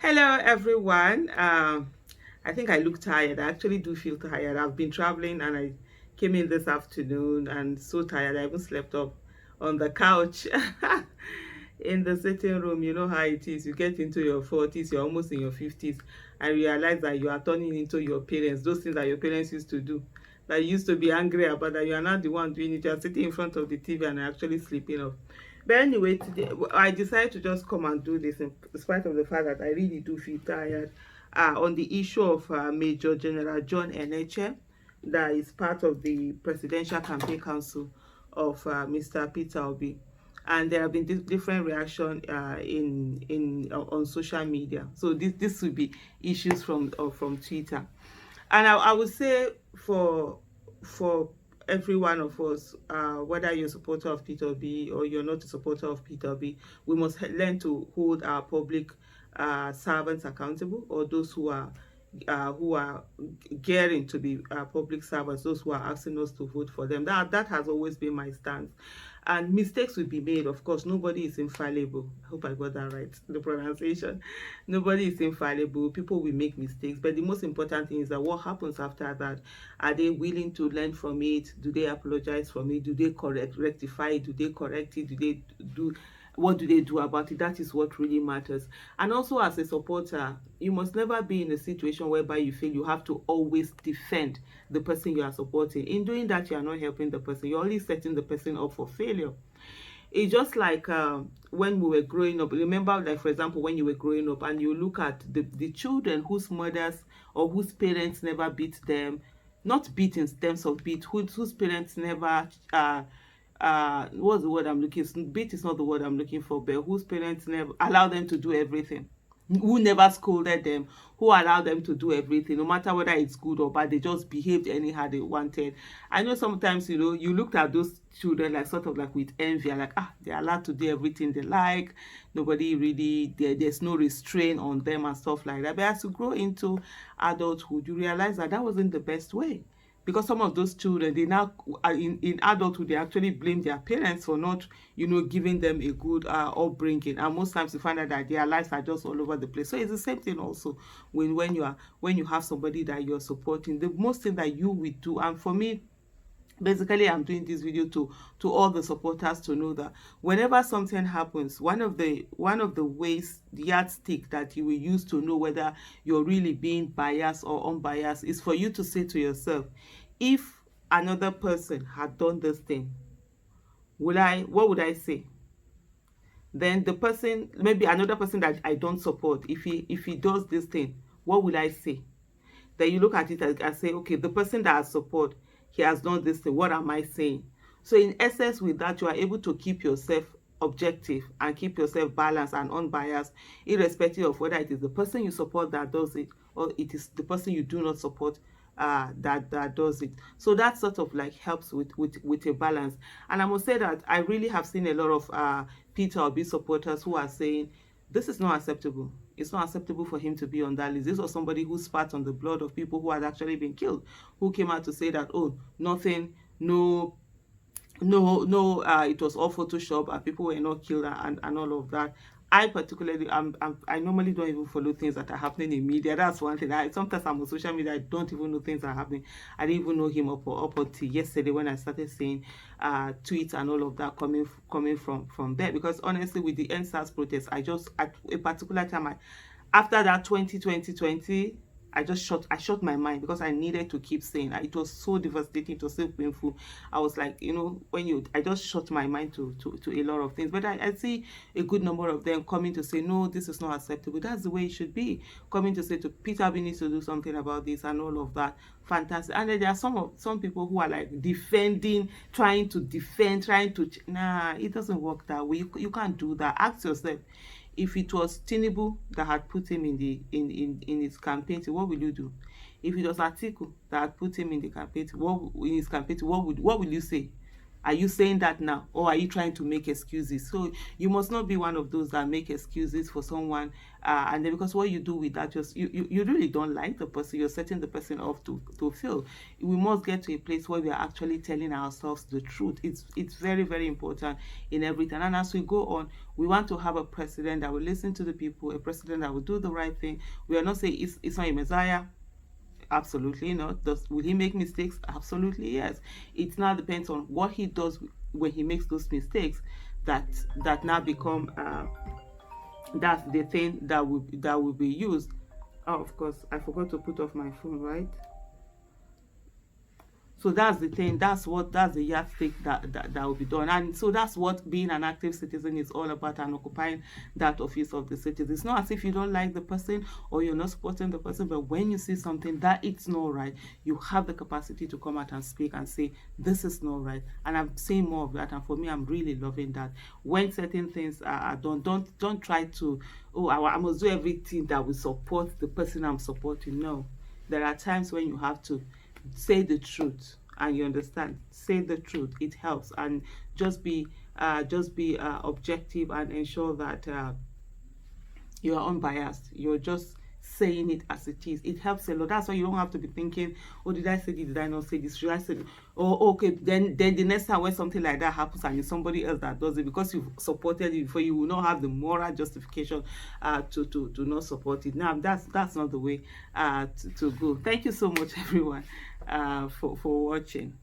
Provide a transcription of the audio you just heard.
Hello, everyone. I think I look tired. I actually do feel tired. I've been traveling and I came in this afternoon and so tired. I even slept up on the couch in the sitting room. You know how it is. You get into your 40s, you're almost in your 50s, and realize that you are turning into your parents. Those things that your parents used to do, that you used to be angry about, that you are not the one doing it. You are sitting in front of the TV and actually sleeping off. But anyway, today I decided to just come and do this in spite of the fact that I really do feel tired on the issue of Major General John Eneche, that is part of the Presidential Campaign Council of Mr. Peter Obi. And there have been different reaction in on social media. So this will be issues from Twitter, and I would say for every one of us, whether you're a supporter of Peter Obi or you're not a supporter of Peter Obi, we must learn to hold our public servants accountable, or those who are gearing to be public servants, those who are asking us to vote for them. That has always been my stance. And mistakes will be made, of course. Nobody is infallible. I hope I got that right, the pronunciation. Nobody is infallible. People will make mistakes, but the most important thing is that what happens after that. Are they willing to learn from it? Do they apologize from it? Do they rectify it? Do they correct it? Do they do what do they do about it? That is what really matters. And also, as a supporter, you must never be in a situation whereby you feel you have to always defend the person you are supporting. In doing that, you are not helping the person. You're only setting the person up for failure. It's just like when we were growing up. Remember, like for example, when you were growing up and you look at the children whose mothers or whose parents never beat them, not beat in terms of beat, whose parents never what's the word I'm looking, beat is not the word I'm looking for, but whose parents never allow them to do everything, who never scolded them, who allowed them to do everything, no matter whether it's good or bad. They just behaved anyhow they wanted. I know sometimes, you looked at those children like sort of like with envy, like, they're allowed to do everything they like. Nobody really, there's no restraint on them and stuff like that. But as you grow into adulthood, you realize that that wasn't the best way, because some of those children, they now in adulthood, they actually blame their parents for not giving them a good upbringing, and most times you find out that their lives are just all over the place. So it's the same thing also when you have somebody that you're supporting. The most thing that you will do, and for me, basically I'm doing this video to all the supporters to know that whenever something happens, one of the ways, the yardstick that you will use to know whether you're really being biased or unbiased, is for you to say to yourself, if another person had done this thing, what would I say? Then the person, maybe another person that I don't support, if he does this thing, what will I say? Then you look at it and say, okay, the person that I support, he has done this thing. What am I saying? So in essence, with that, you are able to keep yourself objective and keep yourself balanced and unbiased, irrespective of whether it is the person you support that does it, or it is the person you do not support that does it. So that sort of like helps with a balance. And I must say that I really have seen a lot of Peter Obi supporters who are saying this is not acceptable. It's not acceptable for him to be on that list. This was somebody who spat on the blood of people who had actually been killed, who came out to say that, oh, nothing, no, no, it was all Photoshop and people were not killed, and all of that. I particularly, I normally don't even follow things that are happening in media. That's one thing. Sometimes I'm on social media, I don't even know things are happening. I didn't even know him up until yesterday when I started seeing tweets and all of that coming from there. Because honestly, with the NSAS protest, I just, at a particular time, after that 2020, I shut my mind, because I needed to keep saying it was so devastating, it was so painful. I was like, I just shut my mind to a lot of things. But I see a good number of them coming to say, no, this is not acceptable. That's the way it should be. Coming to say to Peter, we need to do something about this and all of that. Fantastic. And then there are some people who are like defending, trying to defend, nah, it doesn't work that way. You can't do that. Ask yourself, if it was Tinubu that had put him in his campaign, what will you do? If it was Atiku that had put him in the campaign, what will you say? Are you saying that now, or are you trying to make excuses? So you must not be one of those that make excuses for someone, and then because what you do with that, just you really don't like the person, you're setting the person off to fail. We must get to a place where we are actually telling ourselves the truth. It's very, very important in everything. And as we go on, we want to have a president that will listen to the people, a president that will do the right thing. We are not saying it's not a messiah. Absolutely not. Will he make mistakes? Absolutely yes. It now depends on what he does when he makes those mistakes, that now become that's the thing that will be used. Oh, of course, I forgot to put off my phone, right? So that's the thing. That's the yardstick that will be done. And so that's what being an active citizen is all about, and occupying that office of the citizen. It's not as if you don't like the person or you're not supporting the person, but when you see something that it's not right, you have the capacity to come out and speak and say, this is not right. And I'm seeing more of that. And for me, I'm really loving that. When certain things are done, don't try to, oh, I must do everything that will support the person I'm supporting. No. There are times when you have to say the truth, and you understand, say the truth. It helps. And just be objective, and ensure that you're unbiased. You're just saying it as it is. It helps a lot. That's why you don't have to be thinking, oh, did I say this, did I not say this, should I say it? Oh, okay, then the next time when something like that happens and it's somebody else that does it, because you've supported it before, you will not have the moral justification to not support it. Now that's not the way to go. Thank you so much, everyone, for watching.